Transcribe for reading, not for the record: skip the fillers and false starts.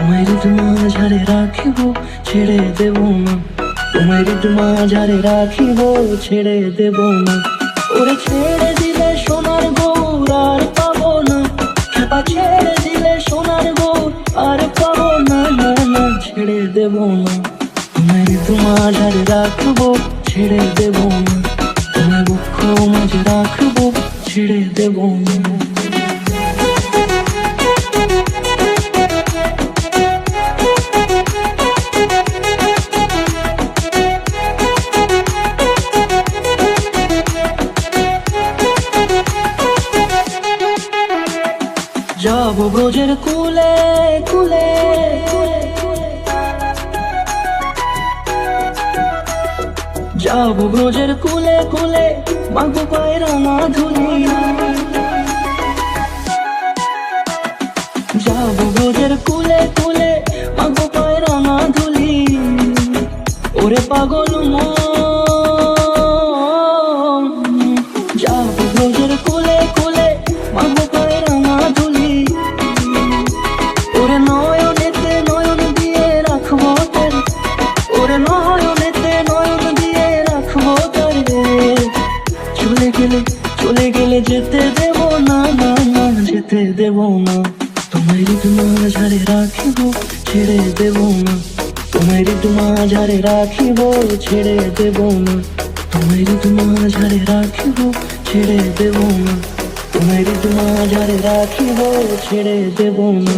তোমায় মাঝারে রাখিব ছেড়ে দেব না, তোমায় মাঝারে রাখিব ছেড়ে দেব না। ওরে ছেড়ে দিলে সোনার গৌর আর পাবো না, খেপা ছেড়ে দিলে সোনার গৌর আর পাবো না, না না ছেড়ে দেব না। তোমায় মাঝারে রাখবো ছেড়ে দেব না, তোমায় বুক মাঝে রাখবো ছেড়ে দেব না। যাব ব্রজের কুলে কুলে, যাব ব্রজের কুলে কুলে, মাগো পায়ে রাঙা ধুলি। যাব ব্রজের কুলে কুলে, মাগো পায়ে রাঙা ধুলি। ওরে পাগল মন, যাব ব্রজের কুলে কুলে, মাগো পায়ে রাঙা ধুলি। ওরে নয়নেতে নয়ন দিয়ে রাখবো তারে, ওরে নয়নেতে নয়ন দিয়ে রাখবো তারে। চলে গেলে চলে গেলে যেতে দেব না, না না যেতে দেব না। তোমায় মাঝারে রাখিব ছেড়ে দেব না, তোমায় মাঝারে রাখিব ছেড়ে দেব না। তোমায় মাঝারে রাখিব ছেড়ে দেব না, তোমায় মাঝারে রাখিব ছেড়ে দেব না।